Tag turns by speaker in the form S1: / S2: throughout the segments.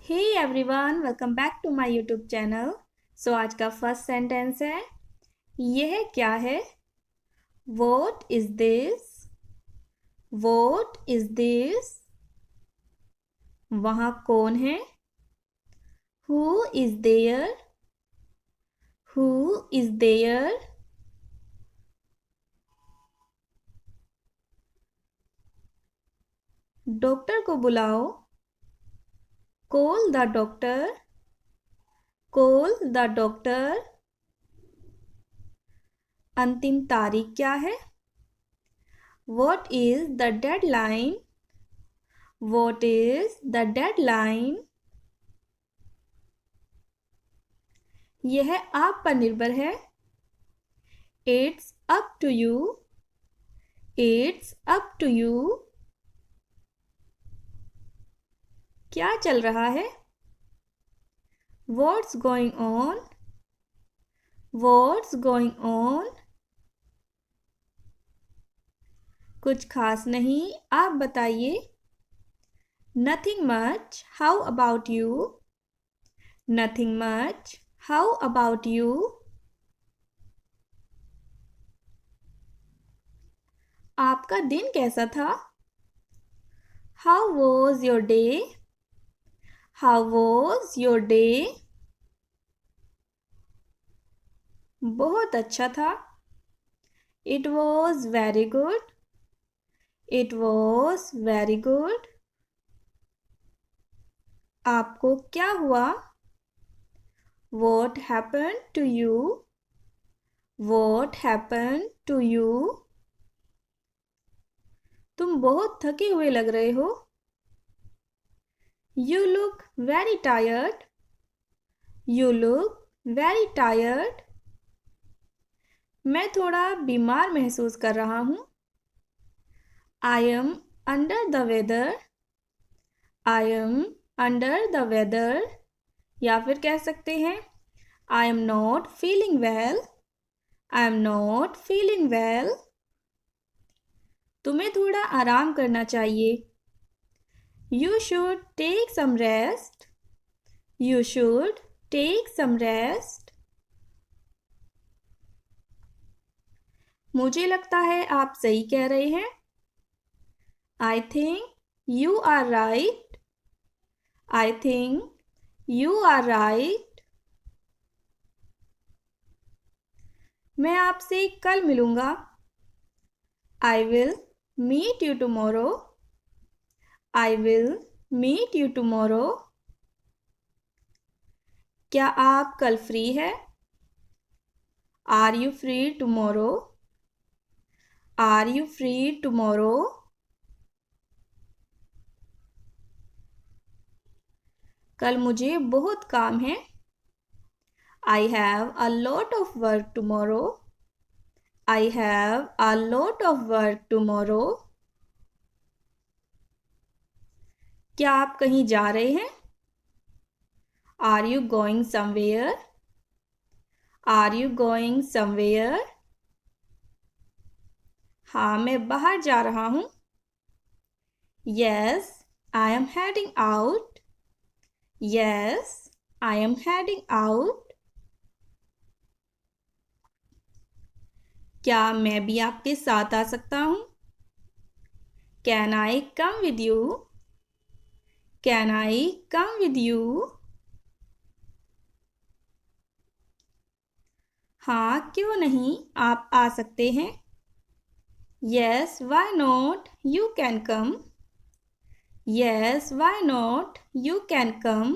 S1: Hey everyone, welcome back to my YouTube channel. So आज का first sentence है, यह क्या है? What is this? What is this? वहाँ कौन है? Who is there? Who is there? Doctor को बुलाओ। Call the doctor. Call the doctor. अंतिम तारीख क्या है? What is the deadline? What is the deadline? यह आप पर निर्भर है। It's up to you. It's up to you. क्या चल रहा है? What's going on? What's going on? कुछ खास नहीं, आप बताइए। Nothing much. How about you? Nothing much. How about you? आपका दिन कैसा था? How was your day? How was your day? बहुत अच्छा था। It was very good. It was very good. आपको क्या हुआ? What happened to you? What happened to you? तुम बहुत थके हुए लग रहे हो। You look very tired. You look very tired. मैं थोड़ा बीमार महसूस कर रहा हूँ। I am under the weather. I am under the weather. या फिर कह सकते हैं I am not feeling well. I am not feeling well. तुम्हें थोड़ा आराम करना चाहिए। You should take some rest. You should take some rest. मुझे लगता है आप सही कह रहे हैं। I think you are right. I think you are right. मैं आपसे कल मिलूंगा। I will meet you tomorrow. I will meet you tomorrow. क्या आप कल फ्री है? Are you free tomorrow? Are you free tomorrow? कल मुझे बहुत काम है। I have a lot of work tomorrow. I have a lot of work tomorrow. क्या आप कहीं जा रहे हैं? Are you going somewhere? Are you going somewhere? हाँ, मैं बाहर जा रहा हूँ। Yes, I am heading out. Yes, I am heading out. क्या मैं भी आपके साथ आ सकता हूँ? Can I come with you? Can I come with you? हाँ, क्यों नहीं, आप आ सकते हैं। Yes, why not? You can come. Yes, why not? You can come.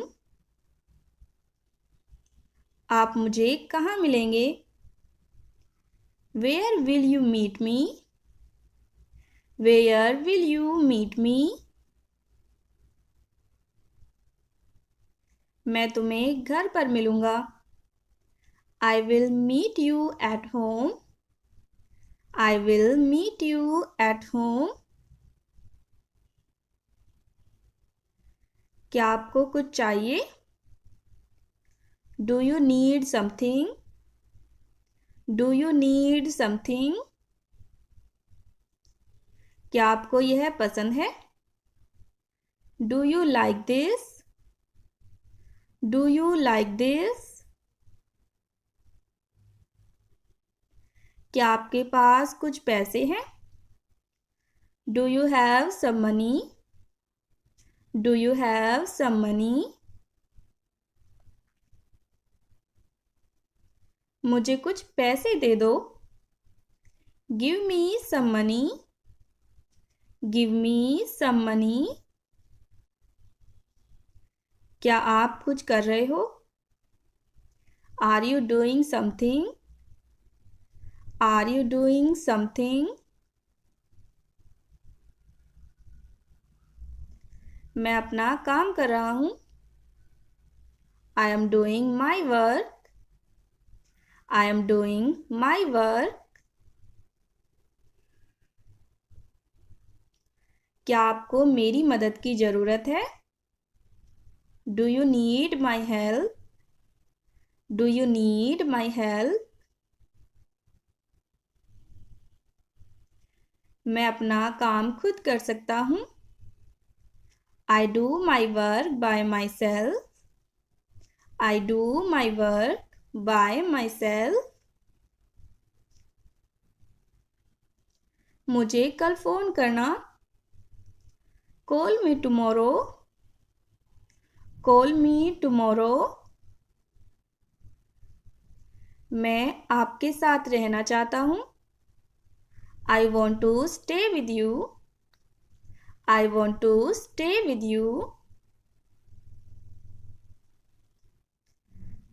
S1: आप मुझे कहाँ मिलेंगे? Where will you meet me? Where will you meet me? मैं तुम्हें घर पर मिलूंगा। I will meet you at home. I will meet you at home. क्या आपको कुछ चाहिए? Do you need something? Do you need something? क्या आपको यह पसंद है? Do you like this? Do you like this? क्या आपके पास कुछ पैसे हैं? Do you have some money? Do you have some money? मुझे कुछ पैसे दे दो। Give me some money. Give me some money. क्या आप कुछ कर रहे हो? Are you doing something? Are you doing something? मैं अपना काम कर रहा हूँ। I am doing my work. I am doing my work. क्या आपको मेरी मदद की ज़रूरत है? Do you need my help? Do you need my help? मैं अपना काम खुद कर सकता हूँ। I do my work by myself. I do my work by myself. मुझे कल फ़ोन करना। Call me tomorrow. Call me tomorrow. मैं आपके साथ रहना चाहता हूँ। I want to stay with you. I want to stay with you.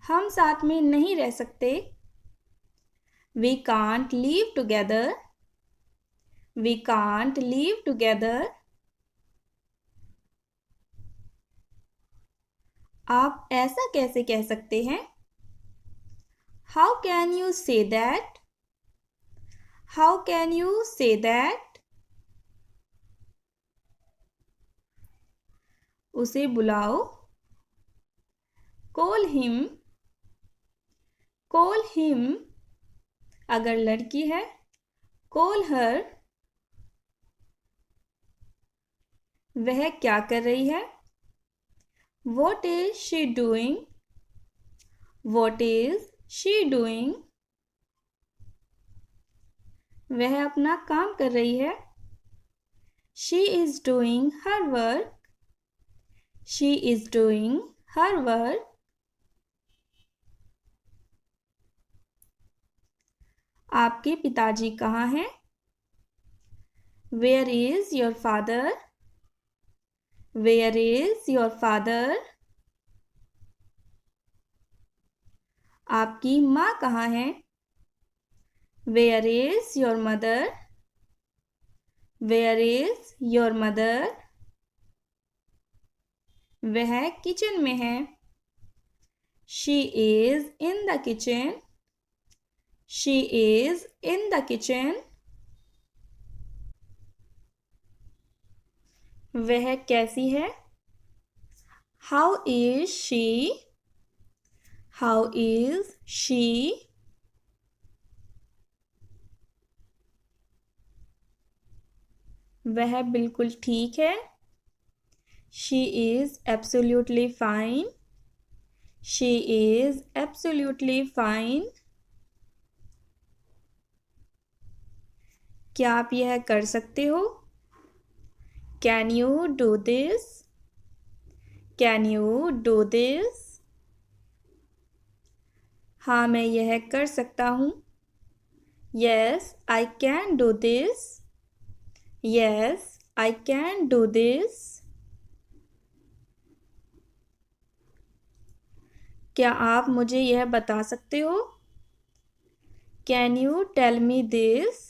S1: हम साथ में नहीं रह सकते। We can't live together. We can't live together. आप ऐसा कैसे कह सकते हैं? How can you say that? How can you say that? उसे बुलाओ। Call him. Call him. अगर लड़की है, कॉल हर। वह क्या कर रही है? What is she doing? What is she doing? वह अपना काम कर रही है। She is doing her work. She is doing her work. आपके पिताजी कहाँ हैं? Where is your father? Where is your father? आपकी माँ कहाँ है? Where is your mother? Where is your mother? वह किचन में है। She is in the kitchen. She is in the kitchen. वह कैसी है? How is she? How is she? वह बिल्कुल ठीक है। She is absolutely fine. She is absolutely fine. क्या आप यह कर सकते हो? Can you do this? Can you do this? हाँ, मैं यह कर सकता हूँ। Yes, I can do this. Yes, I can do this. क्या आप मुझे यह बता सकते हो? Can you tell me this?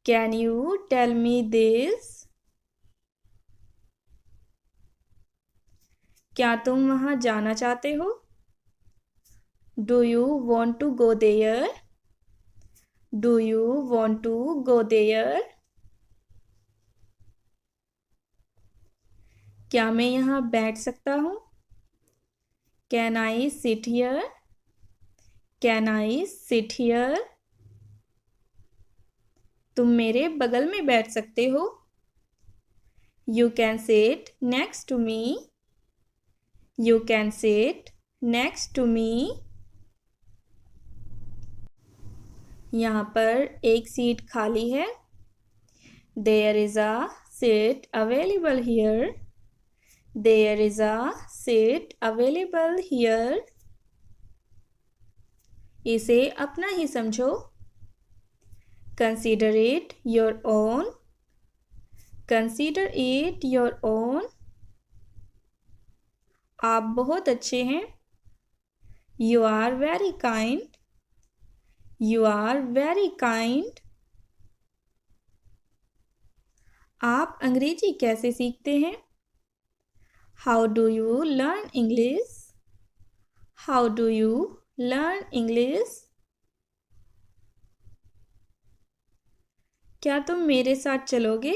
S1: Can you tell me this? क्या तुम वहाँ जाना चाहते हो? Do you want to go there? Do you want to go there? क्या मैं यहाँ बैठ सकता हूँ? Can I sit here? Can I sit here? तुम मेरे बगल में बैठ सकते हो। You can sit next to me. You can sit next to me. यहाँ पर एक सीट खाली है. There is a seat available here. There is a seat available here. इसे अपना ही समझो. Consider it your own. Consider it your own. आप बहुत अच्छे हैं. You are very kind. You are very kind. आप अंग्रेजी कैसे सीखते हैं? How do you learn English? How do you learn English? क्या तुम मेरे साथ चलोगे?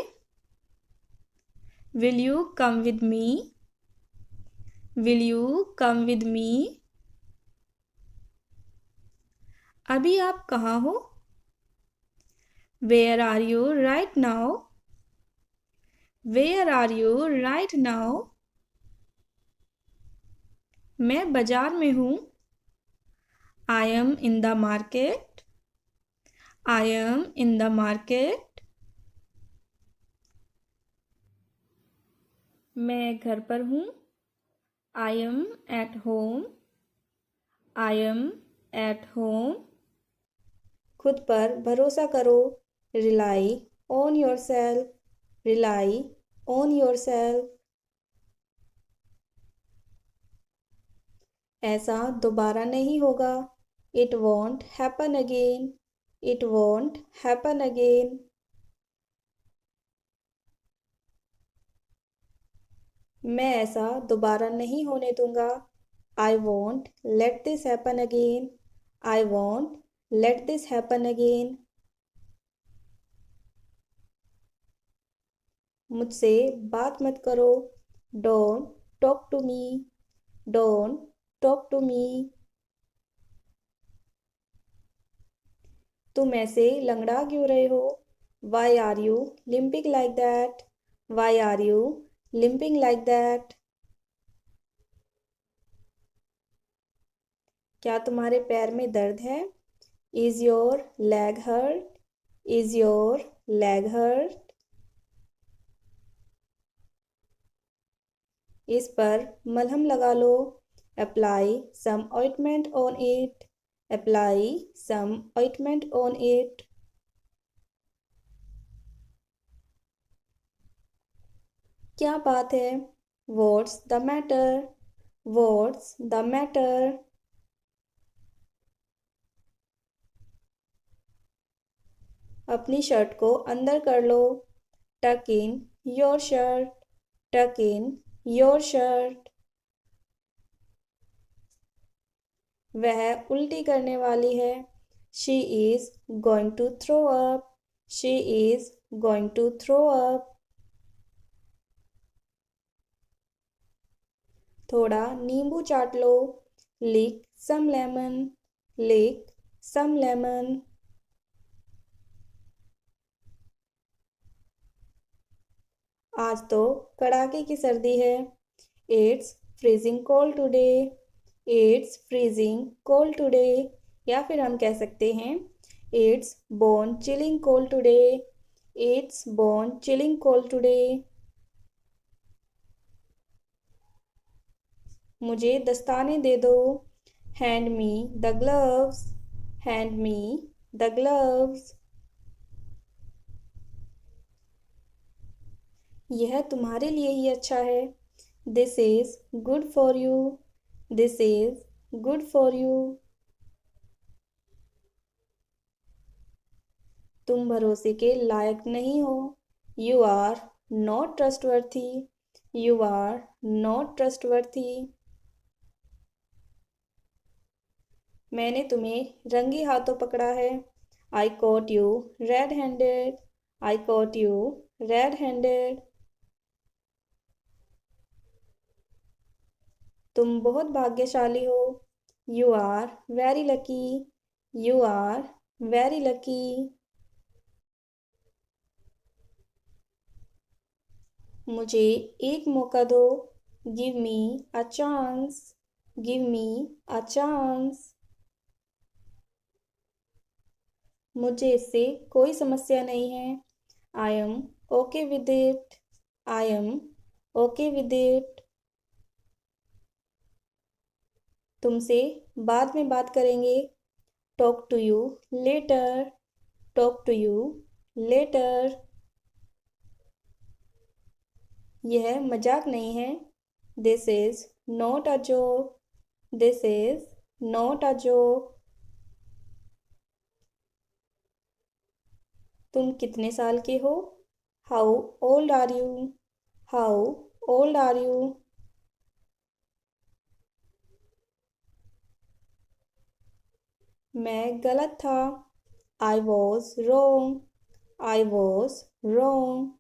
S1: Will you come with me? Will you come with me? अभी आप कहाँ हो? Where are you right now? Where are you right now? मैं बाजार में हूँ. I am in the market. I am in the market. मैं घर पर हूँ. I am at home. I am at home. खुद पर भरोसा करो. Rely on yourself. Rely on yourself. ऐसा दोबारा नहीं होगा. It won't happen again. It won't happen again. मैं ऐसा दोबारा नहीं होने दूंगा. I won't let this happen again. I won't let this happen again. मुझसे बात मत करो. Don't talk to me. Don't talk to me. तुम ऐसे लंगड़ा क्यों रहे हो? Why are you limping like that? Why are you limping like that? क्या तुम्हारे पैर में दर्द है? Is your leg hurt? Is your leg hurt? इस पर मलहम लगा लो. Apply some ointment on it. Apply some ointment on it. क्या बात है? What's the matter? What's the matter? अपनी शर्ट को अंदर कर लो. Tuck in your shirt. Tuck in your shirt. वह उल्टी करने वाली है. She is going to throw up. She is going to throw up. थोड़ा नींबू चाट लो. Lick some lemon. Lick some lemon. आज तो कड़ाके की सर्दी है. It's freezing cold today. It's freezing cold today. या फिर हम कह सकते हैं It's bone chilling cold today. It's bone chilling cold today. मुझे दस्ताने दे दो. Hand me the gloves. Hand me the gloves. यह तुम्हारे लिए ही अच्छा है. This is good for you. This is good for you. तुम भरोसे के लायक नहीं हो. You are not trustworthy. You are not trustworthy. मैंने तुम्हें रंगे हाथों पकड़ा है. I caught you red-handed. I caught you red-handed. तुम बहुत भाग्यशाली हो. You are very lucky. You are very lucky. मुझे एक मौका दो. Give me a chance, give me a chance. मुझे इससे कोई समस्या नहीं है। I am okay with it, I am okay with it. तुमसे बाद में बात करेंगे। Talk to you later, talk to you later. यह मजाक नहीं है। This is not a joke, this is not a joke. तुम कितने साल के हो? How old are you, how old are you. मैं गलत था। I was wrong, I was wrong.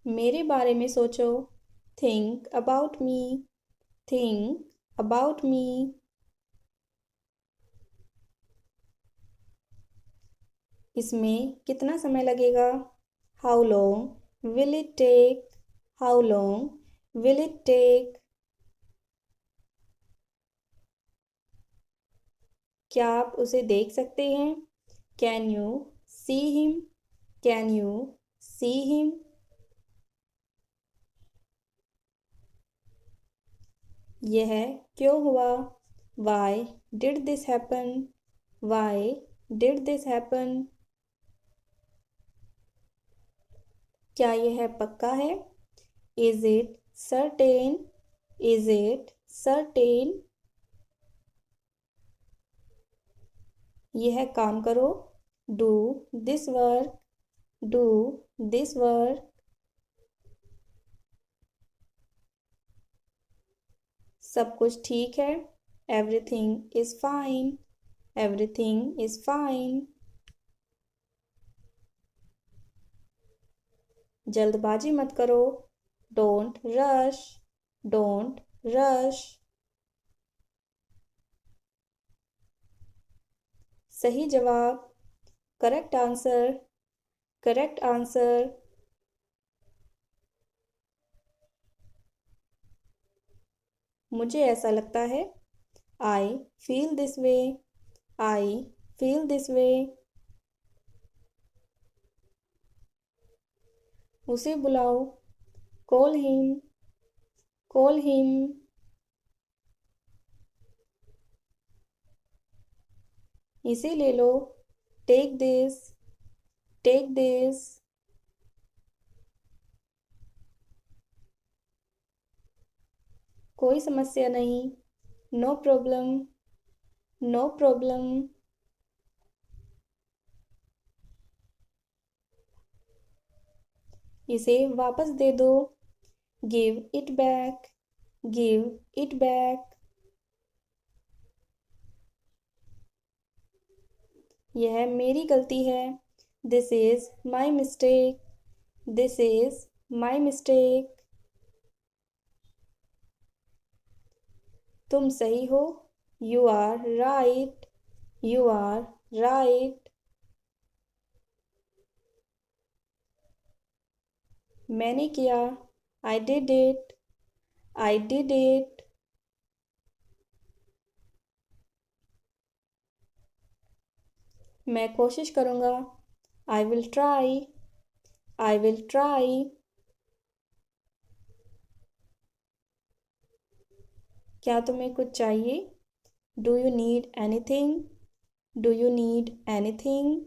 S1: मेरे बारे में सोचो। Think about me, think about me. इसमें कितना समय लगेगा? How long will it take, how long will it take. क्या आप उसे देख सकते हैं? Can you see him, can you see him. यह क्यों हुआ? Why did this happen, why did this happen. क्या यह पक्का है? Is it certain, is it certain. यह काम करो। Do this work, do this work. सब कुछ ठीक है। Everything is fine, everything is fine. जल्दबाजी मत करो। Don't rush, don't rush. सही जवाब, करेक्ट आंसर, करेक्ट आंसर। मुझे ऐसा लगता है। I feel this way, I feel this way. उसे बुलाओ। Call him, call him. इसे ले लो। Take this, take this. कोई समस्या नहीं। No problem, no problem. इसे वापस दे दो। Give it back, give it back. यह मेरी गलती है। This is my mistake, this is my mistake. तुम सही हो। You are right, you are right. मैंने किया। I did it, I did it. मैं कोशिश करूँगा। I will try, I will try. क्या तुम्हें कुछ चाहिए? Do you need anything, do you need anything.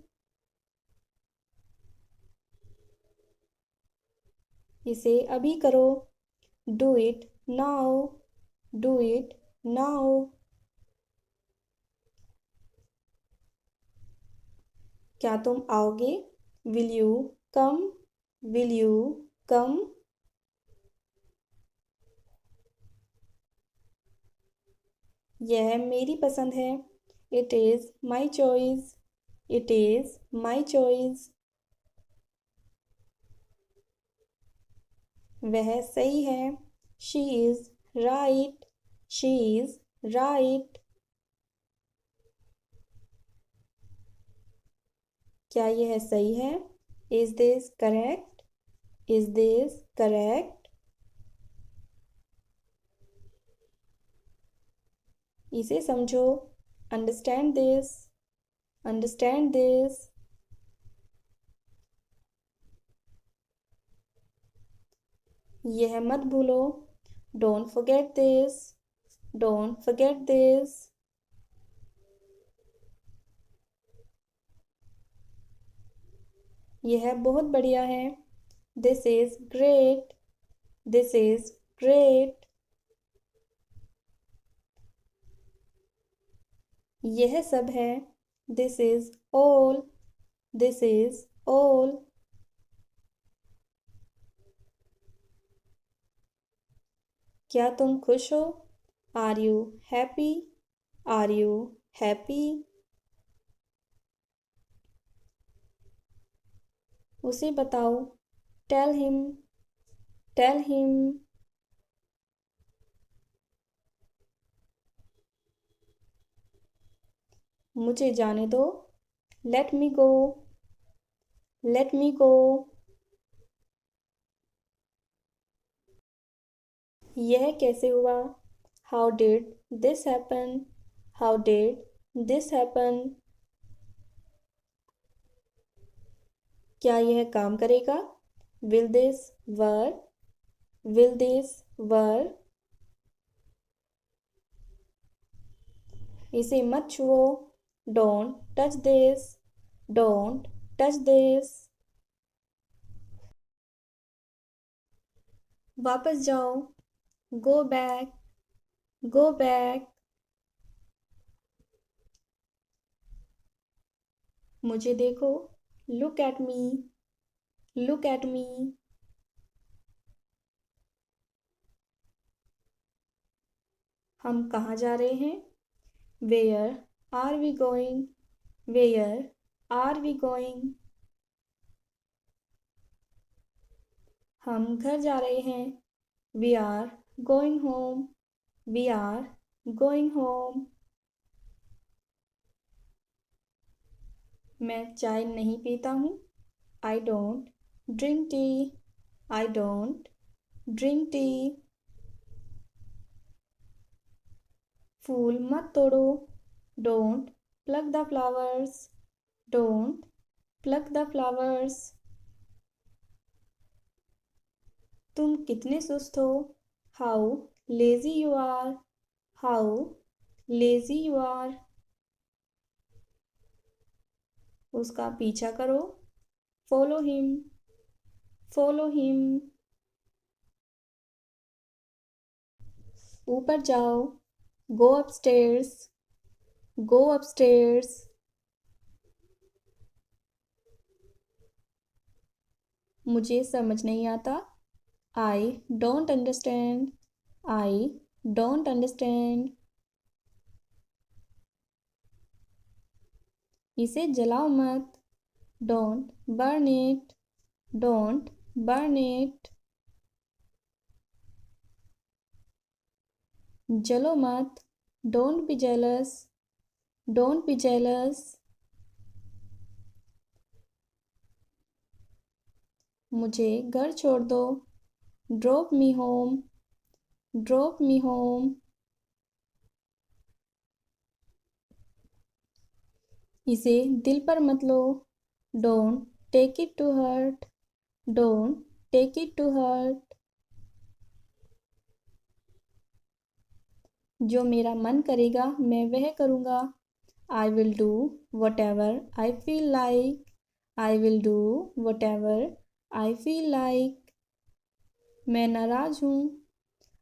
S1: इसे अभी करो। Do it now, do it now. क्या तुम आओगे? Will you come, will you come. यह मेरी पसंद है। It is my choice, it is my choice. वह सही है। She is right, she is right. क्या यह सही है? Is this correct, is this correct? इसे समझो। Understand this, understand this. यह मत भूलो। Don't forget this, don't forget this. यह बहुत बढ़िया है। This is great, this is great. यह सब है। This is all, this is all. क्या तुम खुश हो? Are you happy? Are you happy? उसे बताओ। Tell him, tell him. मुझे जाने दो। Let me go, let me go. यह कैसे हुआ? How did this happen? How did this happen? क्या यह काम करेगा? Will this work? Will this work? इसे मत छुओ। Don't touch this, don't touch this. वापस जाओ। Go back, go back. मुझे देखो। Look at me, look at me. हम कहाँ जा रहे हैं? Where are we going? Where are we going? हम घर जा रहे हैं। We are going home, we are going home. मैं चाय नहीं पीता हूँ। I don't drink tea, I don't drink tea. फूल मत तोड़ो। Don't pluck the flowers, don't pluck the flowers. तुम कितने सुस्त हो? How lazy you are, how lazy you are. उसका पीछा करो। Follow him, follow him. ऊपर जाओ। Go upstairs, go upstairs. मुझे समझ नहीं आता। I don't understand, I don't understand. इसे जलाओ मत। Don't burn it, don't burn it. जलो मत। Don't be jealous, don't be jealous. मुझे घर छोड़ दो। Drop me home, drop me home. इसे दिल पर मत लो। Don't take it to hurt, don't take it to hurt. जो मेरा मन करेगा मैं वह करूँगा। I will do whatever I feel like, I will do whatever I feel like. मैं नाराज हूँ।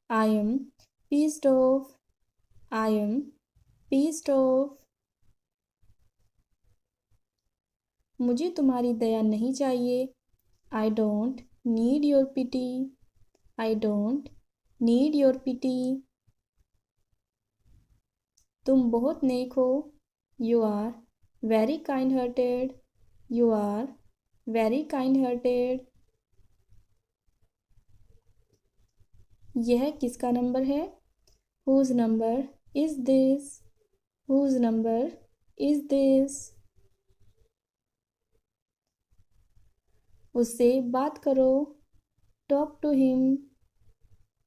S1: I am pissed off, I am pissed off. मुझे तुम्हारी दया नहीं चाहिए। I don't need your pity, I don't need your पिटी। तुम बहुत नेक हो। You are very kind hearted, you are very kind hearted. यह किसका नंबर है? Whose number is this, whose number is this. उससे बात करो। Talk to him,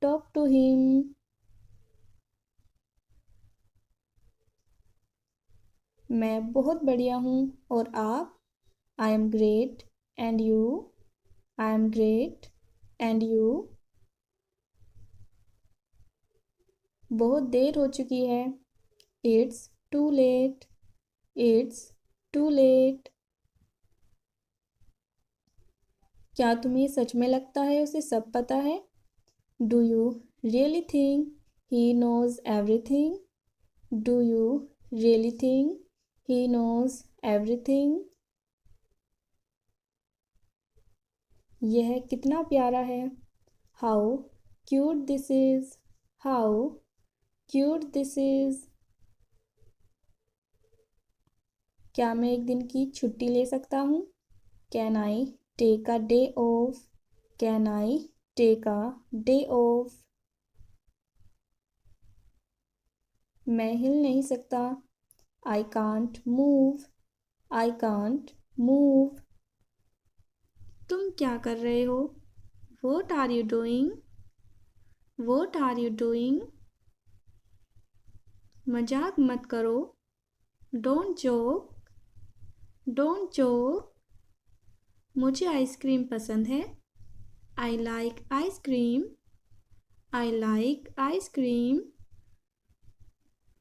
S1: talk to him. मैं बहुत बढ़िया हूँ और आप? I am great and you? I am great and you? बहुत देर हो चुकी है। It's too late, it's too late. क्या तुम्हें सच में लगता है उसे सब पता है? Do you really think he knows everything? Do you really think he knows everything? यह कितना प्यारा है। How cute this is, how cute this is. क्या मैं एक दिन की छुट्टी ले सकता हूँ? Can I take a day off? Can I take a day off? मैं हिल नहीं सकता। I can't move, I can't move. तुम क्या कर रहे हो? What are you doing? What are you doing? मजाक मत करो। Don't joke, don't joke. मुझे आइसक्रीम पसंद है। I like ice cream, I like ice cream.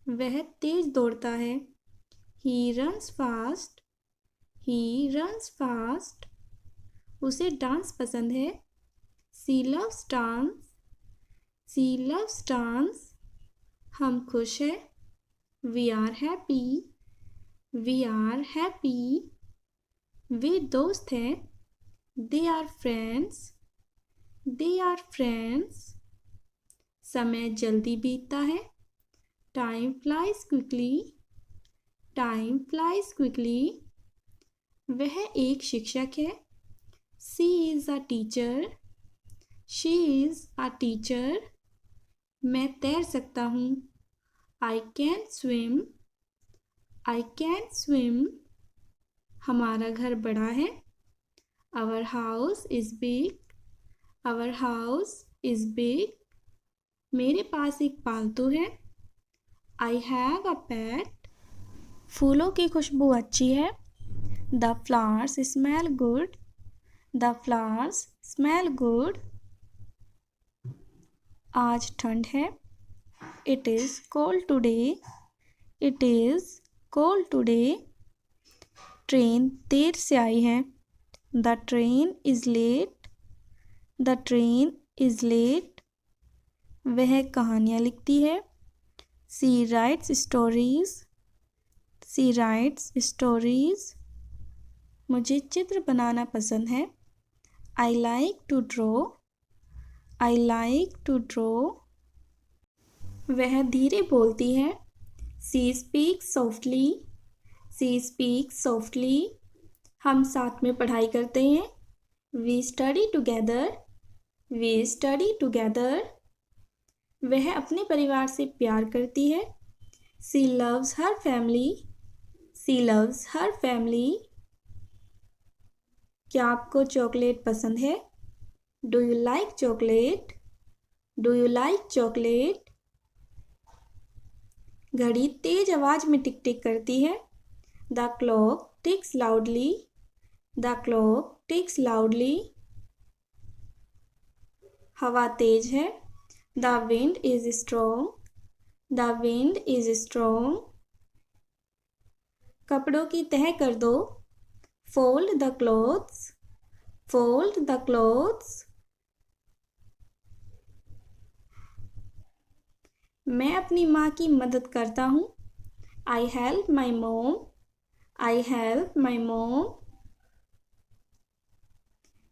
S1: वह तेज दौड़ता है। He runs fast, he runs fast. उसे डांस पसंद है। She loves dance, she loves dance. हम खुश हैं। We are happy, we are happy. वे दोस्त हैं। They are friends, they are friends. समय जल्दी बीतता है। Time flies quickly, time flies quickly. वह एक शिक्षक है। She is a teacher, she is a teacher. मैं तैर सकता हूँ। I can swim, I can swim. हमारा घर बड़ा है। Our house is big, our house is big. मेरे पास एक पालतू है। I have a pet. फूलों की खुशबू अच्छी है। The flowers smell good, the flowers smell good. आज ठंड है। It is cold today, it is cold today. Train देर से आई है। The train is late, the train is late. वह कहानियाँ लिखती है। She writes stories, she writes stories. मुझे चित्र बनाना पसंद है। I like to draw, I like to draw. वह धीरे बोलती है। She speaks softly, she speaks softly. हम साथ में पढ़ाई करते हैं। We study together, we study together. वह अपने परिवार से प्यार करती है। She loves her family, she loves her family. क्या आपको चॉकलेट पसंद है? Do you like chocolate, do you like chocolate? घड़ी तेज आवाज में टिक टिक करती है। The clock ticks loudly, the clock ticks loudly. हवा तेज है। The wind is strong, the wind is strong. कपड़ों की तह कर दो। Fold the clothes, fold the clothes. मैं अपनी माँ की मदद करता हूँ। आई हेल्प माई मोम, आई हेल्प माई मोम।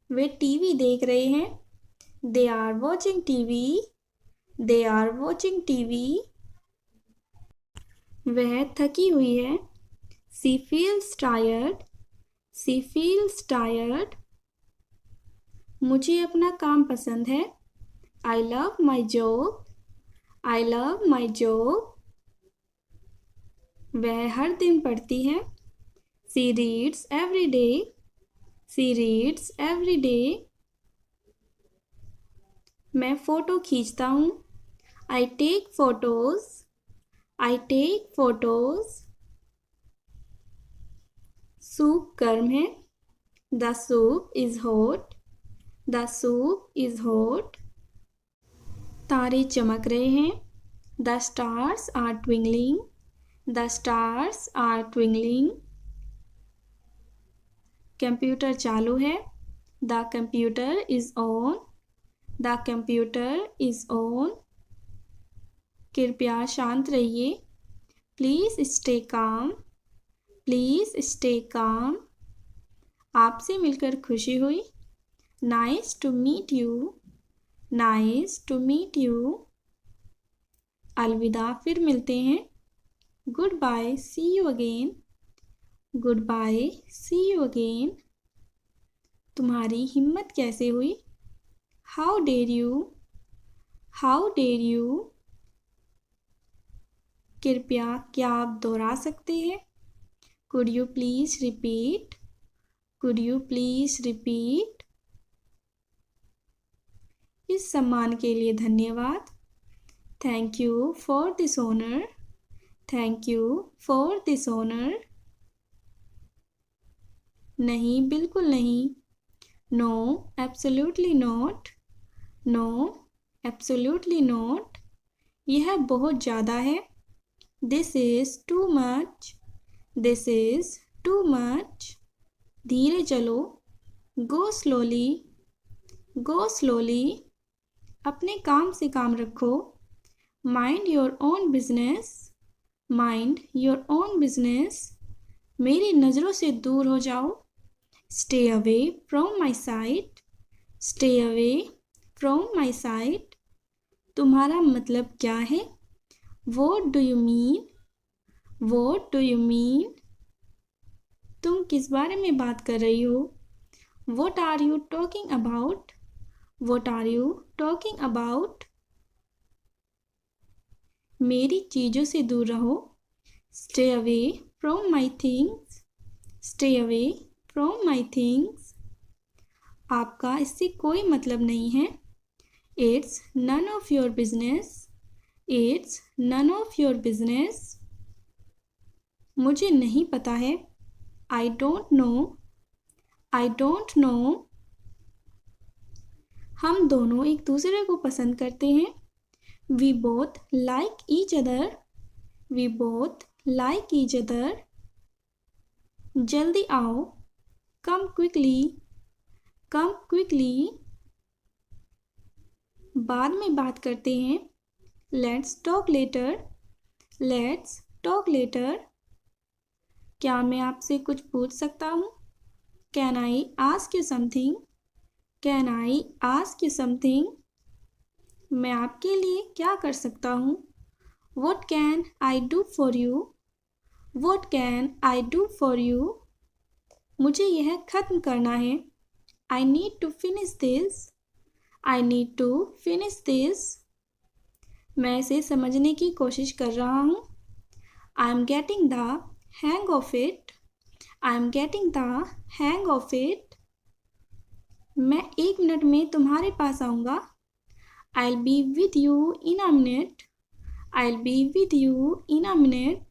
S1: वे टीवी देख रहे हैं। They are watching TV, they are watching TV. वह थकी हुई है। She feels tired, she feels tired. मुझे अपना काम पसंद है। I love my job, I love my job. वह हर दिन पढ़ती है। She reads every day, she reads every day. मैं फ़ोटो खींचता हूँ। I take photos. I take photos. Soup गर्म है। The soup is hot. The soup is hot. तारे चमक रहे हैं। The stars are twinkling. The stars are twinkling. Computer चालू है। The computer is on. The computer is on. कृपया शांत रहिए। Please stay calm. Please stay calm. आपसे मिलकर खुशी हुई। Nice to meet you. Nice to meet you. अलविदा, फिर मिलते हैं। Goodbye, see you again. Goodbye, see you again. तुम्हारी हिम्मत कैसे हुई? How dare you? How dare you? कृपया क्या आप दोहरा सकते हैं? Could you please repeat? Could you please repeat? इस सम्मान के लिए धन्यवाद। Thank you for this honor. Thank you for this honor. नहीं, बिल्कुल नहीं। No, absolutely not. No, absolutely not. यह बहुत ज़्यादा है। This is too much. This is too much. धीरे चलो। Go slowly. Go slowly. अपने काम से काम रखो। Mind your own business. Mind your own business. मेरी नज़रों से दूर हो जाओ। Stay away from my sight. Stay away from my sight. तुम्हारा मतलब क्या है? What do you mean? What do you mean? तुम किस बारे में बात कर रही हो? What are you talking about? What are you talking about? मेरी चीज़ों से दूर रहो। Stay away from my things. Stay away from my things. आपका इससे कोई मतलब नहीं है। It's none of your business. It's none of your business. मुझे नहीं पता है। I don't know. I don't know. हम दोनों एक दूसरे को पसंद करते हैं। We both like each other. We both like each other. जल्दी आओ। Come quickly. Come quickly. बाद में बात करते हैं। Let's talk later. Let's talk later. क्या मैं आपसे कुछ पूछ सकता हूँ? Can I ask you something? Can I ask you something? मैं आपके लिए क्या कर सकता हूँ? What can I do for you? What can I do for you? मुझे यह खत्म करना है। I need to finish this. I need to finish this. मैं इसे समझने की कोशिश कर रहा हूँ। I am getting the hang of it. I am getting the hang of it. मैं 1 मिनट में तुम्हारे पास आऊँगा। I'll be with you in a minute. I'll be with you in a minute.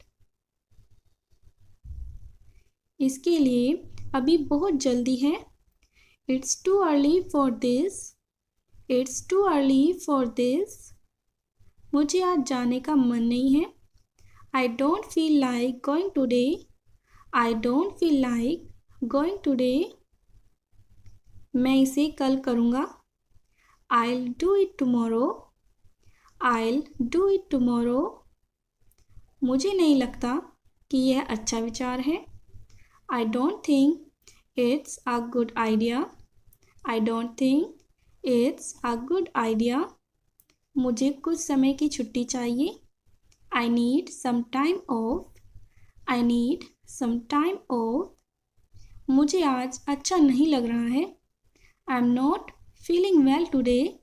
S1: इसके लिए अभी बहुत जल्दी है। It's too early for this. It's too early for this. मुझे आज जाने का मन नहीं है। I don't feel like going today. I don't feel like going today. मैं इसे कल करूँगा। I'll do it tomorrow. I'll do it tomorrow. मुझे नहीं लगता कि यह अच्छा विचार है। I don't think it's a good idea. I don't think it's a good idea. मुझे कुछ समय की छुट्टी चाहिए। I need some time off. I need some time off. मुझे आज अच्छा नहीं लग रहा है। I'm not feeling well today.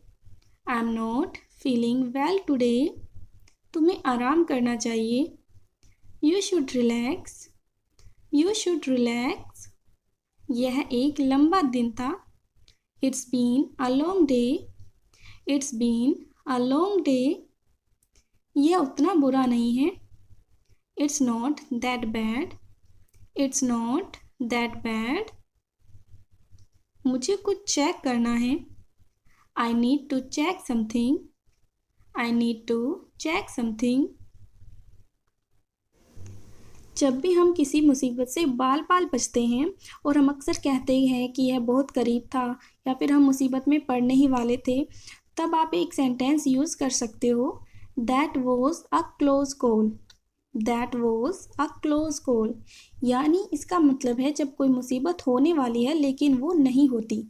S1: I'm not feeling well today. तुम्हें आराम करना चाहिए। You should relax. You should relax. यह एक लंबा दिन था। It's been a long day. It's been a long day. यह उतना बुरा नहीं है। It's not that bad. It's not that bad. मुझे कुछ चेक करना है। I need to check something. I need to check something. जब भी हम किसी मुसीबत से बाल बाल बचते हैं और हम अक्सर कहते हैं कि यह बहुत करीब था या फिर हम मुसीबत में पड़ने ही वाले थे, तब आप एक सेंटेंस यूज़ कर सकते हो, that was a close call. That was a close call यानी इसका मतलब है जब कोई मुसीबत होने वाली है लेकिन वो नहीं होती,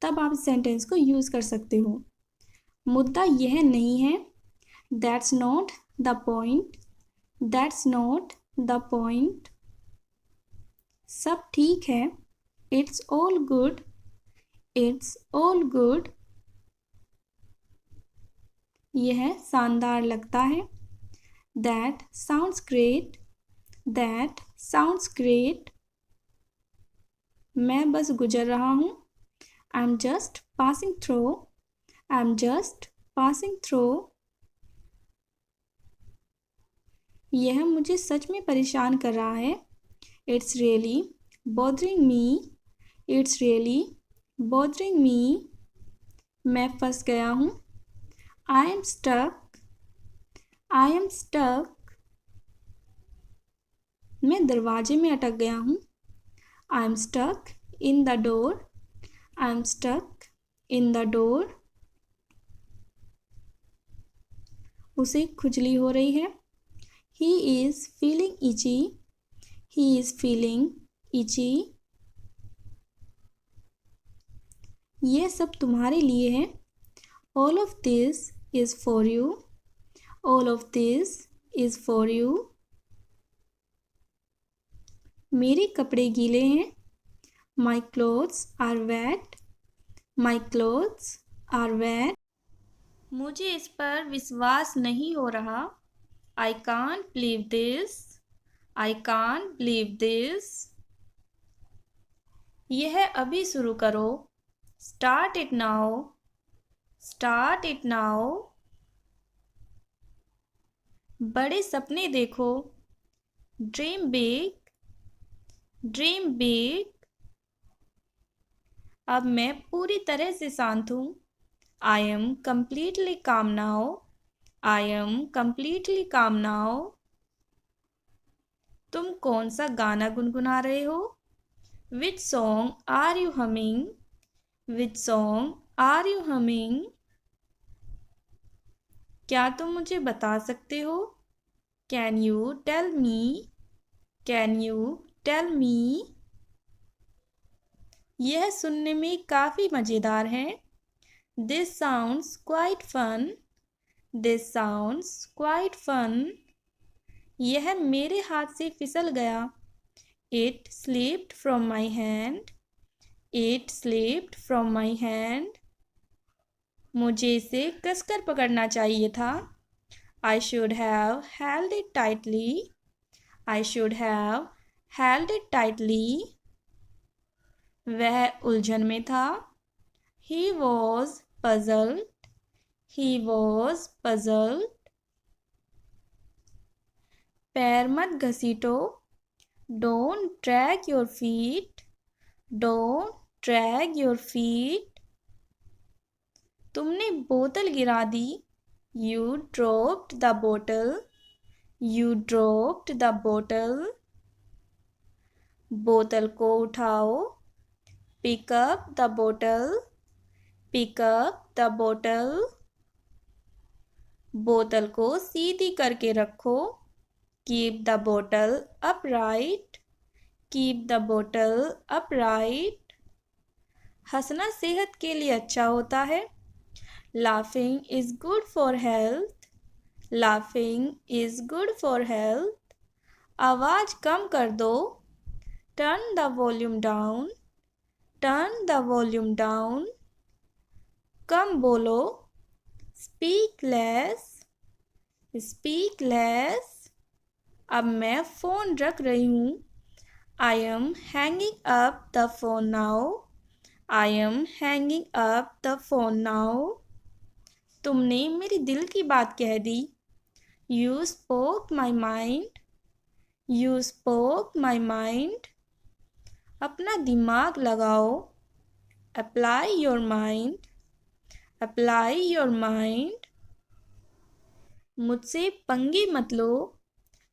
S1: तब आप इस सेंटेंस को यूज़ कर सकते हो। मुद्दा यह नहीं है। That's not the point. That's not the point. सब ठीक है। It's all good. It's all good. यह शानदार लगता है। That sounds great. That sounds great. मैं बस गुजर रहा हूँ। I am just passing through. I am just passing through. यह मुझे सच में परेशान कर रहा है। It's really bothering me. It's really bothering me. मैं फंस गया हूँ। I am stuck. I am stuck. मैं दरवाजे में अटक गया हूँ। I am stuck in the door. I am stuck in the door. उसे खुजली हो रही है। He is feeling itchy. He is feeling itchy. यह सब तुम्हारे लिए है। All of this is for you. All of this is for you. मेरे कपड़े गीले हैं। My clothes are wet. My clothes are wet. मुझे इस पर विश्वास नहीं हो रहा। आई can't believe this. I can't believe this. यह अभी शुरू करो। Start it now. Start it now. बड़े सपने देखो। Dream big. Dream big. अब मैं पूरी तरह से शांत हूँ। I am completely calm now. I am completely calm now. तुम कौन सा गाना गुनगुना रहे हो? Which song are you humming? Which song are you humming? क्या तुम मुझे बता सकते हो? Can you tell me? Can you tell me? यह सुनने में काफ़ी मज़ेदार है। This sounds quite fun. This sounds quite fun. यह मेरे हाथ से फिसल गया। It slipped from my hand. It slipped from my hand. मुझे इसे कसकर पकड़ना चाहिए था। I should have held it tightly. I should have held it tightly. वह उलझन में था। He was puzzled. He was puzzled. पैर मत घसीटो। Don't drag your feet. Don't drag your feet. तुमने बोतल गिरा दी। यू ड्रॉप्ड द बोतल। यू ड्रॉप्ड द बोतल। बोतल को उठाओ। पिक अप द बोतल। पिक अप द बोतल। बोतल को सीधी करके रखो। कीप द बोतल अपराइट। कीप द बोतल अपराइट। हंसना सेहत के लिए अच्छा होता है। Laughing is good for health. Laughing is good for health. आवाज़ कम कर दो। Turn the volume down. Turn the volume down. कम बोलो। Speak less. Speak less. अब मैं फ़ोन रख रही हूँ। I M hanging up the phone now. I M hanging up the phone now. तुमने मेरे दिल की बात कह दी। You spoke my mind. You spoke my mind. अपना दिमाग लगाओ। Apply your mind. Apply your mind. मुझसे पंगे मत लो।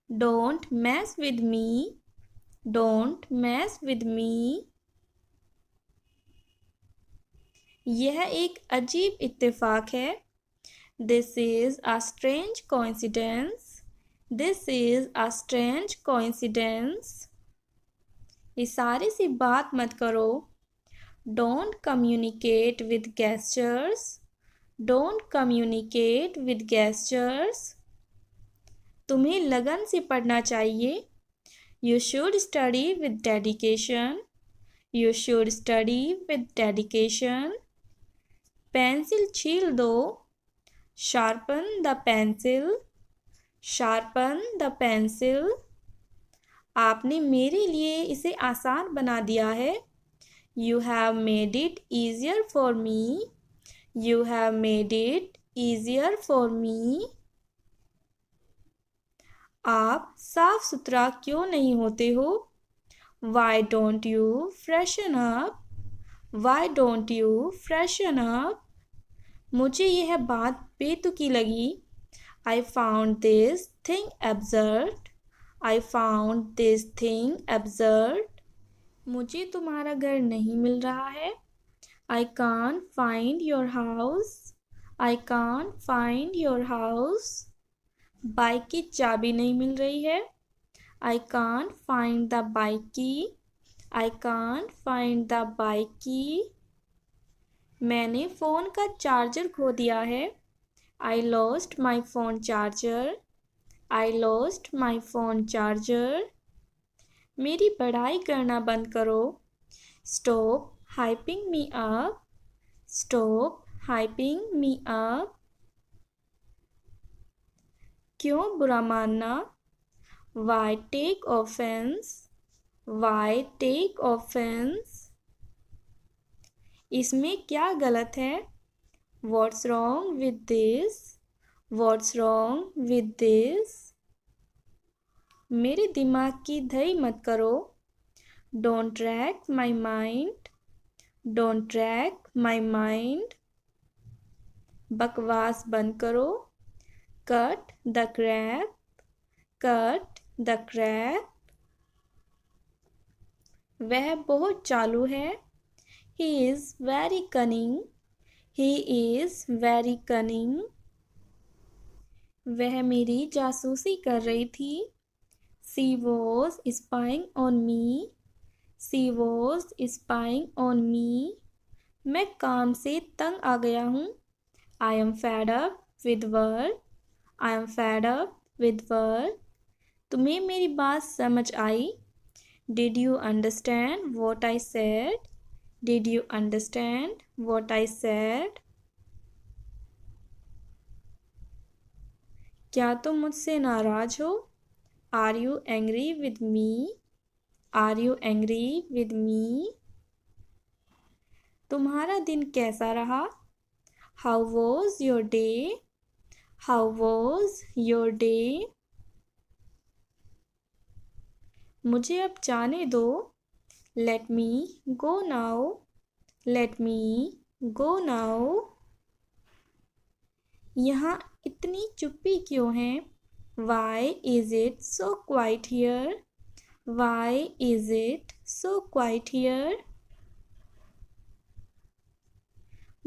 S1: Don't mess with me. Don't mess with me. यह एक अजीब इत्तेफाक है। This is a strange coincidence. This is a strange coincidence. इशारे से बात मत करो। Don't communicate with gestures. Don't communicate with gestures. तुम्हें लगन से पढ़ना चाहिए। You should study with dedication. You should study with dedication. Pencil छील दो। Sharpen the pencil. Sharpen the pencil. आपने मेरे लिए इसे आसान बना दिया है। You have made it easier for me. You have made it easier for me. आप साफ सुथरा क्यों नहीं होते हो? Why don't you freshen up? Why don't you freshen up? मुझे यह बात बेतुकी लगी। I found this thing absurd. I found this thing absurd. मुझे तुम्हारा घर नहीं मिल रहा है। I can't find your house. I can't find your house. Bike की चाबी नहीं मिल रही है। I can't find the bike key. I can't find the bike key. मैंने फ़ोन का चार्जर खो दिया है। I lost my phone charger. I lost my phone charger. मेरी बड़ाई करना बंद करो। Stop hyping me up. Stop hyping me up. क्यों बुरा मानना? Why take offense? Why take offense? इसमें क्या गलत है? What's wrong with this? What's wrong with this? मेरे दिमाग की धई मत करो। Don't rack my mind. Don't rack my mind. बकवास बंद करो। Cut the crap. Cut the crap. वह बहुत चालू है। He is very cunning. He is very cunning. वह मेरी जासूसी कर रही थी। She was spying on me. She was spying on me. मैं काम से तंग आ गया हूँ। I am fed up with work. I am fed up with work. तुम्हें मेरी बात समझ आई? Did you understand what I said? Did you understand what I said? क्या तुम मुझसे नाराज हो? Are you angry with me? Are you angry with me? तुम्हारा दिन कैसा रहा? How was your day? How was your day? मुझे अब जाने दो। Let me go now. Let me go now. यहाँ इतनी चुप्पी क्यों है? Why is it so quiet here? Why is it so quiet here?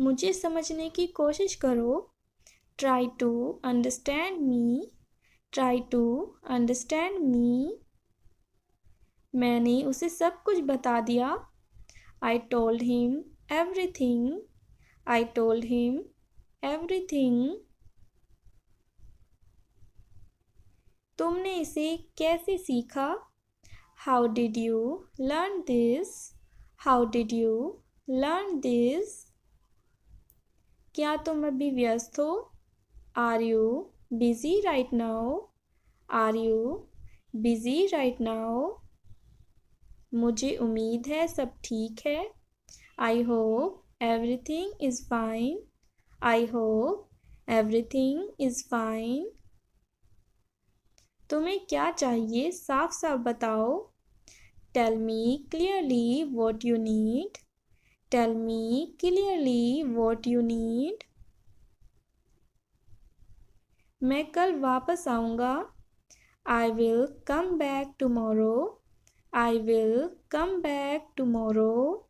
S1: मुझे समझने की कोशिश करो। Try to understand me. Try to understand me. मैंने उसे सब कुछ बता दिया। I told him everything. I told him everything. तुमने इसे कैसे सीखा? How did you learn this? How did you learn this? क्या तुम अभी व्यस्त हो? Are you busy right now? Are you busy right now? मुझे उम्मीद है सब ठीक है। I hope everything is fine. I hope Everything is fine. तुम्हें क्या चाहिए साफ साफ बताओ. Tell me clearly what you need. Tell me clearly what you need. मैं कल वापस आऊँगा. I will come back tomorrow. I will come back tomorrow.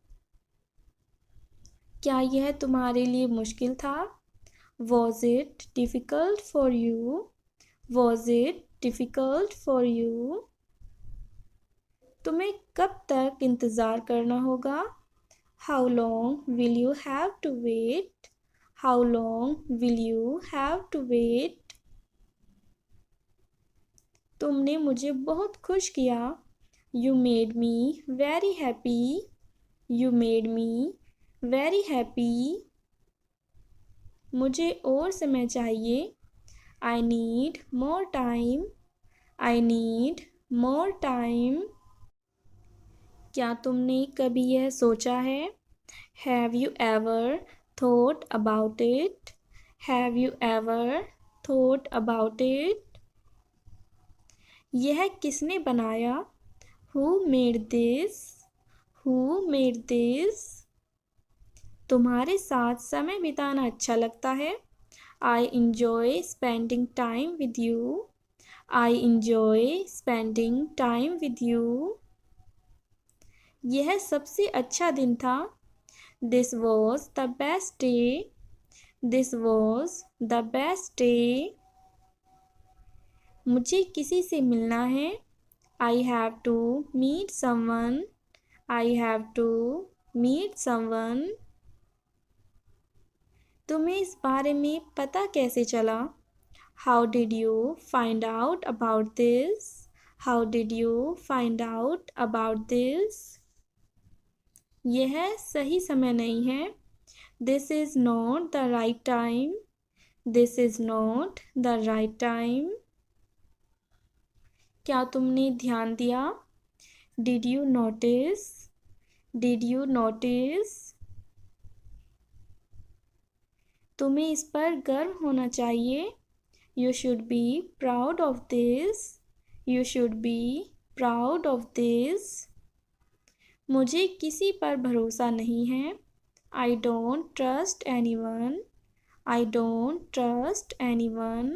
S1: क्या यह तुम्हारे लिए मुश्किल था? Was it difficult for you? Was it difficult for you? तुम्हें कब तक इंतज़ार करना होगा? How long will you have to wait? How long will you have to wait? तुमने मुझे बहुत खुश किया. You made me very happy. You made me very happy. मुझे और समय चाहिए. I need more time. I need more time. क्या तुमने कभी यह सोचा है? Have you ever thought about it? Have you ever thought about it? यह किसने बनाया? Who made this? Who made this? तुम्हारे साथ समय बिताना अच्छा लगता है. I enjoy spending time with you. I enjoy spending time with you. यह सबसे अच्छा दिन था. This was the best day. This was the best day. मुझे किसी से मिलना है. I have to meet someone. I have to meet someone. तुम्हें इस बारे में पता कैसे चला? How did you find out about this? How did you find out about this? यह सही समय नहीं है. This is not the right time. This is not the right time. क्या तुमने ध्यान दिया? Did you notice? Did you notice? तुम्हें इस पर गर्व होना चाहिए. You should be proud of this. You should be proud of this. मुझे किसी पर भरोसा नहीं है. I don't trust anyone. I don't trust anyone.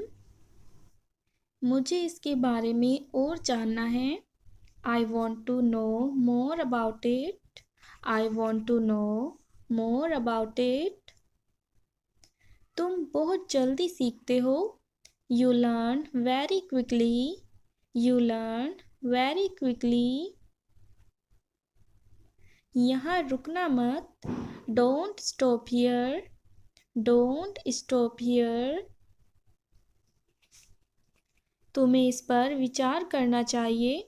S1: मुझे इसके बारे में और जानना है. I want to know more about it. I want to know more about it. तुम बहुत जल्दी सीखते हो. You learn very quickly. You learn very quickly. यहाँ रुकना मत. Don't stop here. Don't stop here. तुम्हें इस पर विचार करना चाहिए.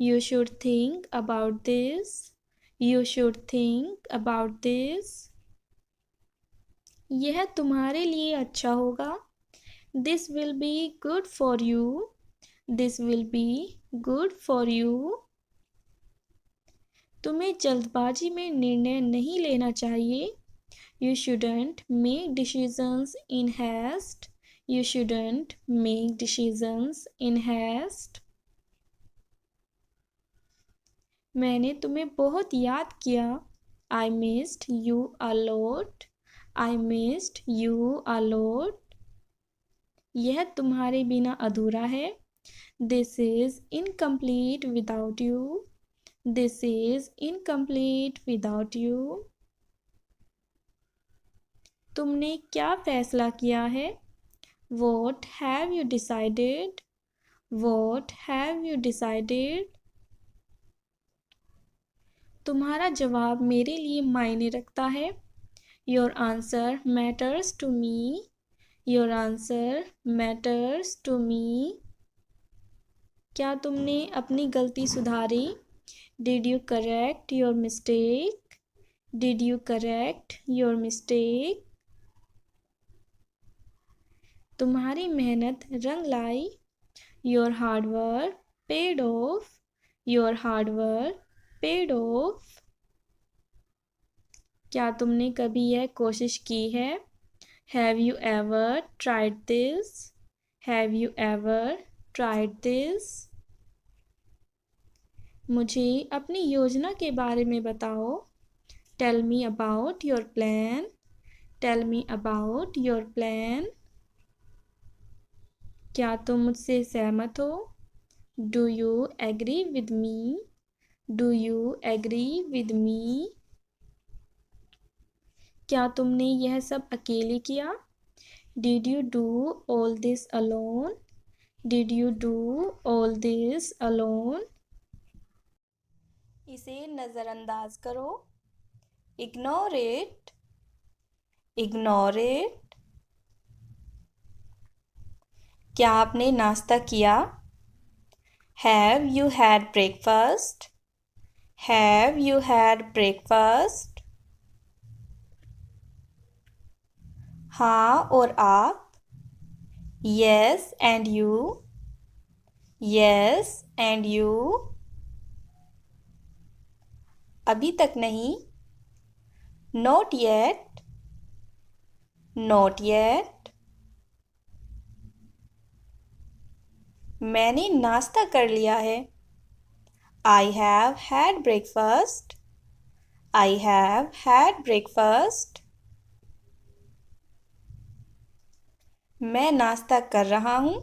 S1: You should think about this. You should think about this. यह तुम्हारे लिए अच्छा होगा. This will be good for you. This will be good for you. तुम्हें जल्दबाजी में निर्णय नहीं लेना चाहिए. You shouldn't make decisions in haste. You shouldn't make decisions in haste. मैंने तुम्हें बहुत याद किया. I missed you a lot. I missed you a lot. यह तुम्हारे बिना अधूरा है. This is incomplete without you. This is incomplete without you. तुमने क्या फैसला किया है? What have you decided? What have you decided? तुम्हारा जवाब मेरे लिए मायने रखता है. Your answer matters to me. Your answer matters to me. क्या तुमने अपनी गलती सुधारी? Did you correct your mistake? Did you correct your mistake? तुम्हारी मेहनत रंग लाई. Your hard work paid off. Your hard work paid off. क्या तुमने कभी यह कोशिश की है? Have you ever tried this? Have you ever tried this? मुझे अपनी योजना के बारे में बताओ. Tell me about your plan. Tell me about your plan. क्या तुम मुझसे सहमत हो? Do you agree with me? Do you agree with me? क्या तुमने यह सब अकेले किया? Did you do all this alone? Did you do all this alone? इसे नज़रअंदाज करो. Ignore it. Ignore it. क्या आपने नाश्ता किया? Have you had breakfast? Have you had breakfast? हाँ और आप? Yes and you? Yes and you? अभी तक नहीं. Not yet. Not yet. मैंने नाश्ता कर लिया है. I have had breakfast. I have had breakfast. मैं नाश्ता कर रहा हूँ.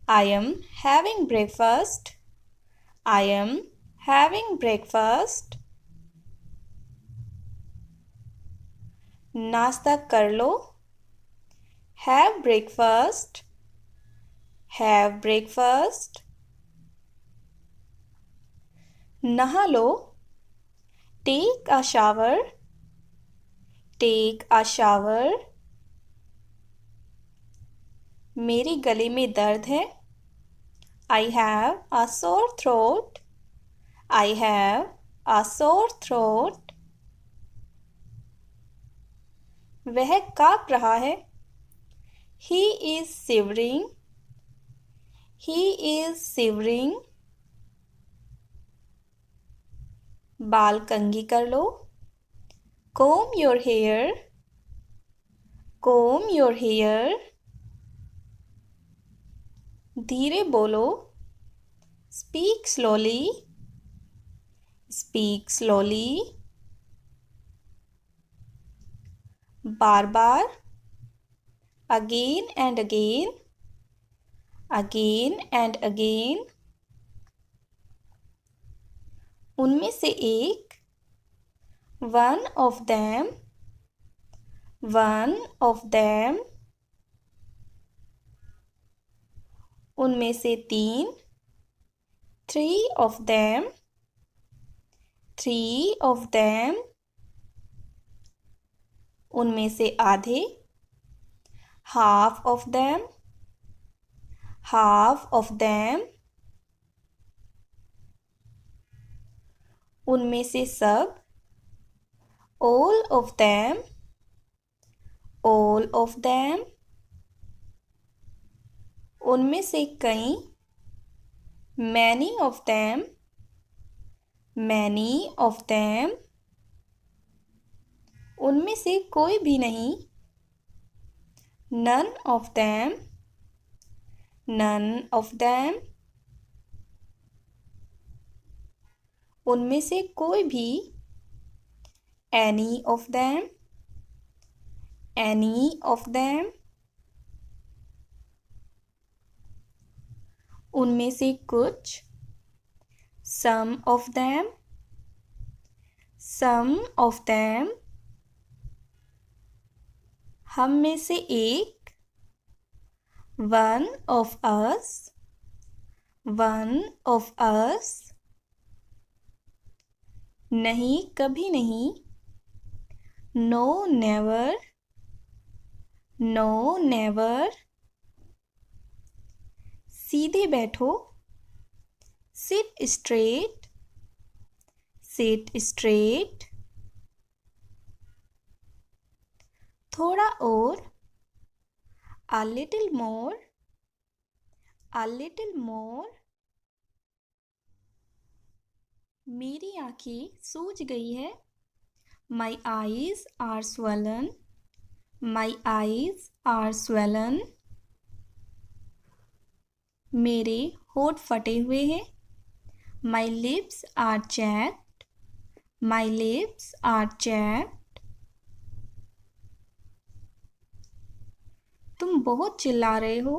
S1: I am having breakfast. I am having breakfast. नाश्ता कर लो. Have breakfast. Have breakfast. नहा लो. Take a shower. Take a shower. मेरे गले में दर्द है. I have a sore throat. I have a sore throat. वह काँप रहा है. He is shivering. He is shivering. बाल कंघी कर लो. Comb your hair. Comb your hair. धीरे बोलो. Speak slowly. Speak slowly. Bar bar. Again and again. Again and again. उनमें से एक. One of them. One of them. उनमें से तीन. Three of them. Three of them. उनमें से आधे. Half of them. Half of them. उनमें से सब. All of them. All of them. उनमें से कई. Many of them. Many of them. उनमें से कोई भी नहीं. None of them. None of them. उनमें से कोई भी. Any of them. Any of them. उनमें से कुछ. Some of them. Some of them. हम में से एक. One of us. One of us. नहीं कभी नहीं. No never. No never. सीधे बैठो. Sit straight. Sit straight. थोड़ा और. A little more. A little more. मेरी आँखें सूज गई है. My eyes are swollen. My eyes are swollen. मेरे होठ फटे हुए हैं. My lips are chapped. My lips are chapped. तुम बहुत चिल्ला रहे हो.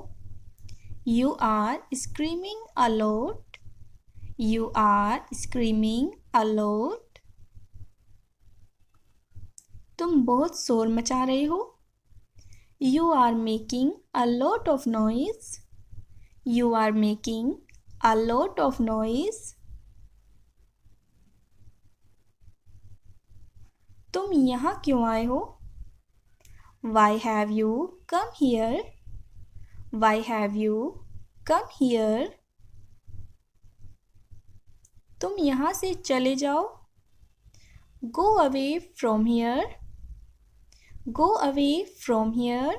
S1: You are screaming a lot. You are screaming a lot. तुम बहुत शोर मचा रहे हो. You are making a lot of noise. You are making a lot of noise. तुम यहाँ क्यों आए हो? Why have you come here? Why have you come here? तुम यहाँ से चले जाओ. Go away from here. Go away from here.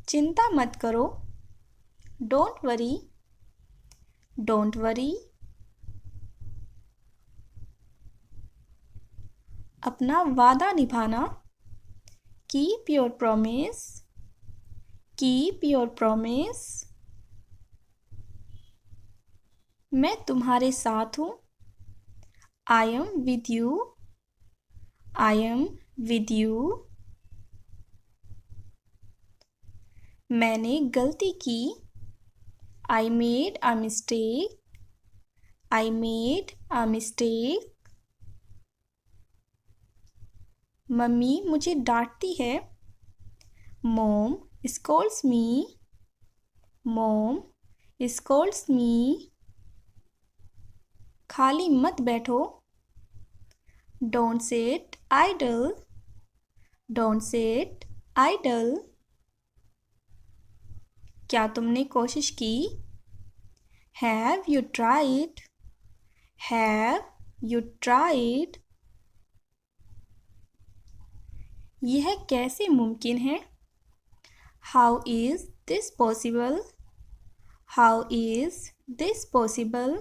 S1: चिंता मत करो. Don't worry. Don't worry. अपना वादा निभाना. Keep your promise. Keep your promise. मैं तुम्हारे साथ हूँ. I am with you. I am with you. मैंने गलती की. I made a mistake. I made a mistake. Mummy मुझे डांटती है. Mom scolds me. Mom scolds me. खाली मत बैठो. Don't sit idle. Don't sit idle. क्या तुमने कोशिश की? Have you tried? Have you tried? यह कैसे मुमकिन है? How is this possible? How is this possible?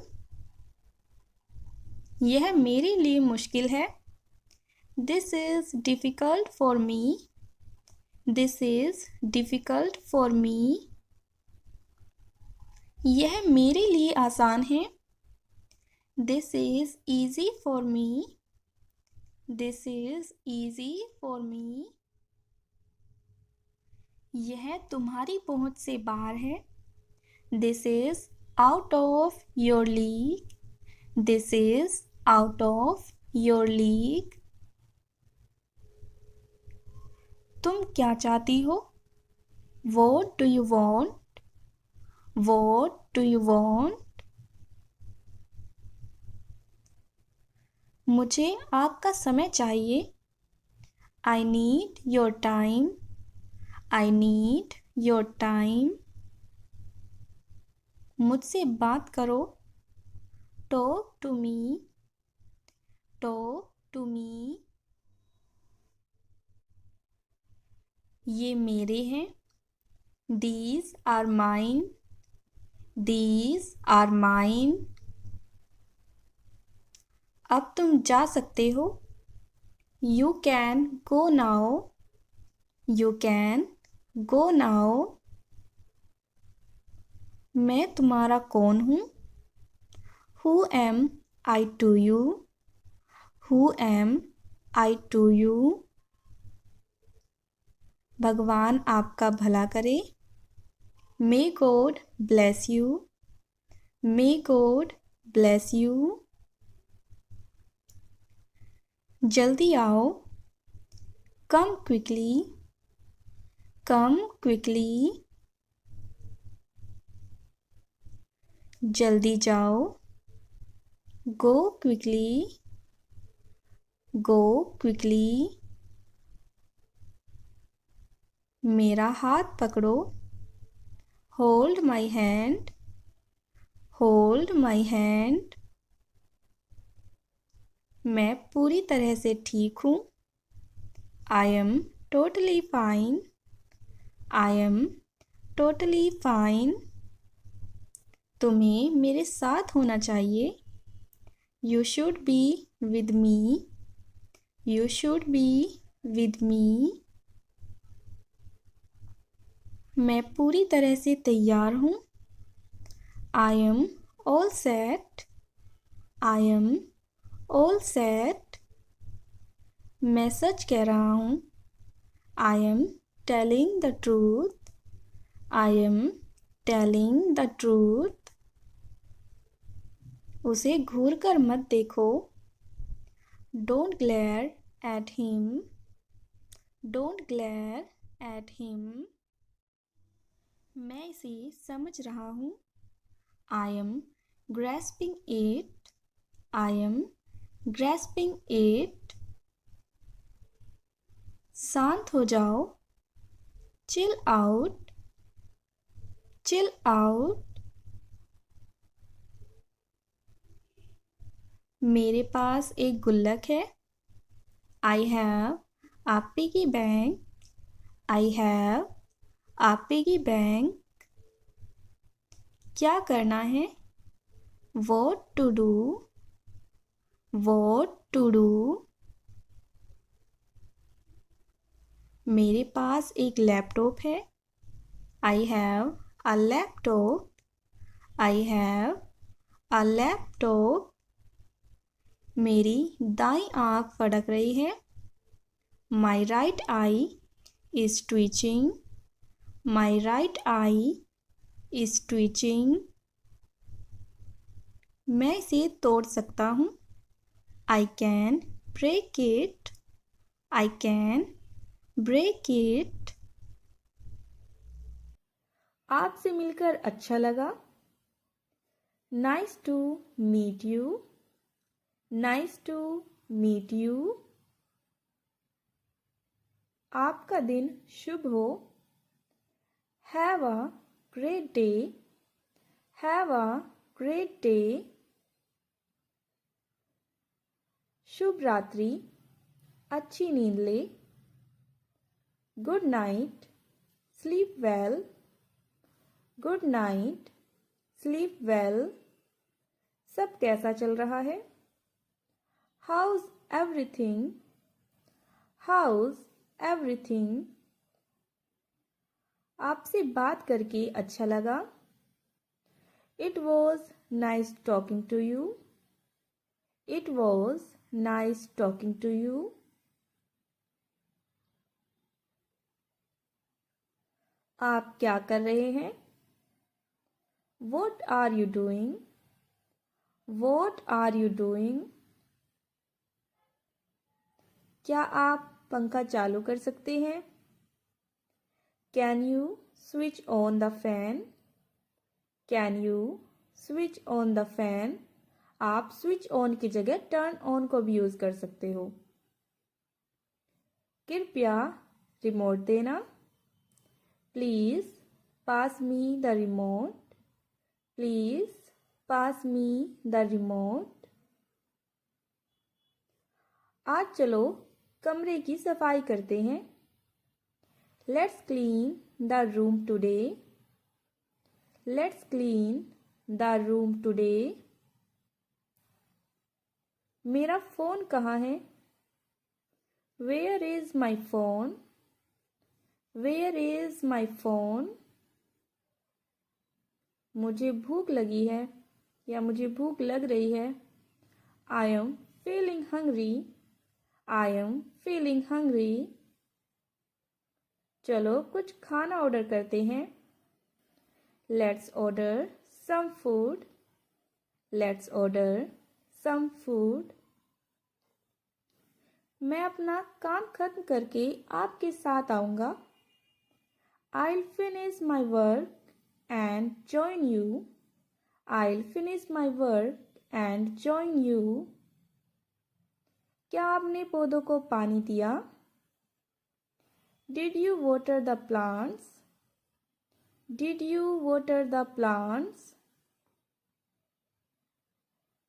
S1: यह मेरे लिए मुश्किल है. This is difficult for me. This is difficult for me. यह मेरे लिए आसान है. This is easy for me. This is easy for me. यह तुम्हारी पहुंच से बाहर है. This is out of your league. This is out of your league. तुम क्या चाहती हो? What do you want? What do you want? मुझे आपका समय चाहिए. I need your time. I need your time. मुझसे बात करो. Talk to me. Talk to me. ये मेरे हैं. These are mine. These are mine. अब तुम जा सकते हो. You can go now. You can go now. मैं तुम्हारा कौन हूँ? Who am I to you? Who am I to you? भगवान आपका भला करे. May God bless you. May God bless you. जल्दी आओ. Come quickly. Come quickly. जल्दी जाओ. Go quickly. Go quickly. मेरा हाथ पकड़ो. Hold my hand. Hold my hand. मैं पूरी तरह से ठीक हूँ. I am totally fine. I am totally fine. तुम्हें मेरे साथ होना चाहिए. You should be with me. You should be with me. मैं पूरी तरह से तैयार हूँ. I am all set. I am all set. मैं सच कह रहा हूँ. I am telling the truth. I am telling the truth. उसे घूर कर मत देखो. Don't glare at him. Don't glare at him. मैं इसे समझ रहा हूँ. I am grasping it. I am grasping it. शांत हो जाओ. Chill out. Chill out. मेरे पास एक गुल्लक है. I have a piggy bank. I have a piggy bank. क्या करना है? What to do? What to do? मेरे पास एक लैपटॉप है. I have a laptop. I have a laptop. मेरी दाईं आँख फड़क रही है. My right eye is twitching. My right eye is twitching. मैं इसे तोड़ सकता हूँ. I can break it. I can break it. आपसे मिलकर अच्छा लगा. Nice to meet you. Nice to meet you. आपका दिन शुभ हो. Have a great day. Have a great day. शुभ रात्रि. अच्छी नींद ले. Good night. Sleep well. Good night. Sleep well. सब कैसा चल रहा है? How's everything? How's everything? आपसे बात करके अच्छा लगा. It was nice talking to you. It was nice talking to you. आप क्या कर रहे हैं? What are you doing? What are you doing? क्या आप पंखा चालू कर सकते हैं? Can you switch on the fan? Can you switch on the fan? आप स्विच ऑन की जगह टर्न ऑन को भी यूज कर सकते हो. कृपया रिमोट देना. Please pass me the remote. Please pass me the remote. आज चलो कमरे की सफाई करते हैं. Let's clean the room today. Let's clean the room today. मेरा फ़ोन कहाँ है? Where is my phone? Where is my phone? मुझे भूख लगी है या मुझे भूख लग रही है. I am feeling hungry. I am feeling hungry. चलो कुछ खाना ऑर्डर करते हैं. Let's order some food. Let's order some food. मैं अपना काम खत्म करके आपके साथ आऊँगा. I'll finish my work and join you. I'll finish my work and join you. क्या आपने पौधों को पानी दिया? Did you water the plants? Did you water the plants?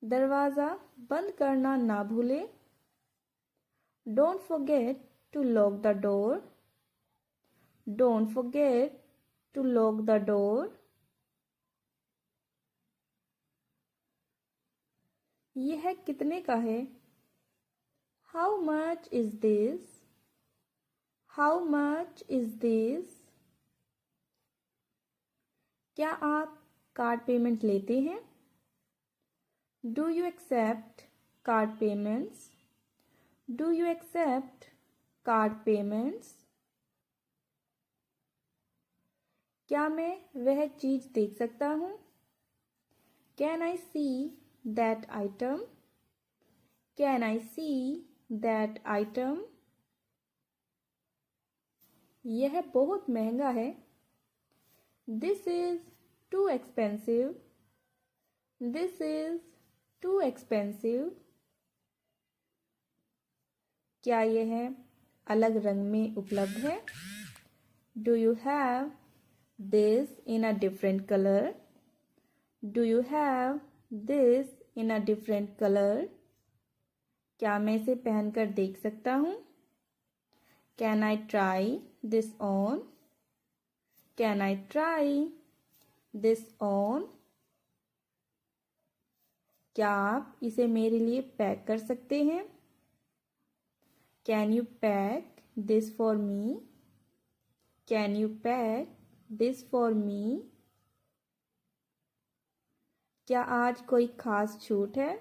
S1: दरवाज़ा बंद करना ना भूलें. Don't forget to lock the door. Don't forget to lock the door. यह कितने का है? How much is this? How much is this? क्या आप कार्ड पेमेंट लेते हैं? Do you accept card payments? Do you accept card payments? क्या मैं वह चीज़ देख सकता हूँ? Can I see that item? Can I see that item? यह बहुत महंगा है। This is too expensive. This is too expensive. क्या यह अलग रंग में उपलब्ध है? Do you have this in a different color? Do you have this in a different color? क्या मैं इसे पहनकर देख सकता हूँ? Can I try this on? Can I try this on? क्या आप इसे मेरे लिए पैक कर सकते हैं? Can you pack this for me? Can you pack this for me? क्या आज कोई खास छूट है?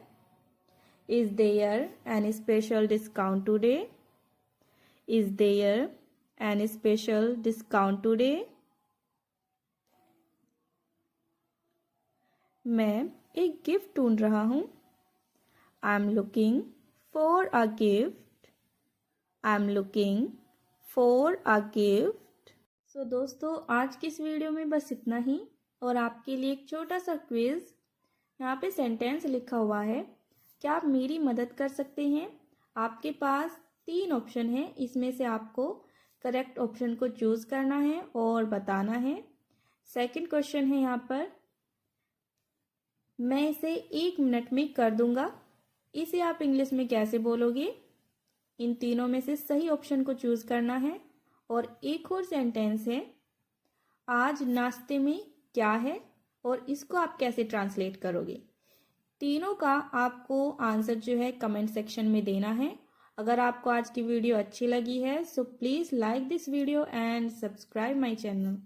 S1: Is there any special discount today? Is there any special discount today? मैं एक गिफ्ट ढूंढ रहा हूँ। I'm looking for a gift. I'm looking for a gift. तो दोस्तों आज की इस वीडियो में बस इतना ही और आपके लिए एक छोटा सा क्विज। यहाँ पे सेंटेंस लिखा हुआ है, क्या आप मेरी मदद कर सकते हैं? आपके पास 3 ऑप्शन है, इसमें से आपको करेक्ट ऑप्शन को चूज करना है और बताना है। सेकंड क्वेश्चन है यहाँ पर, मैं इसे 1 मिनट में कर दूंगा, इसे आप इंग्लिश में कैसे बोलोगे? इन तीनों में से सही ऑप्शन को चूज करना है। और एक और सेंटेंस है, आज नाश्ते में क्या है, और इसको आप कैसे ट्रांसलेट करोगे? तीनों का आपको आंसर जो है कमेंट सेक्शन में देना है। अगर आपको आज की वीडियो अच्छी लगी है so please like this video and subscribe my channel.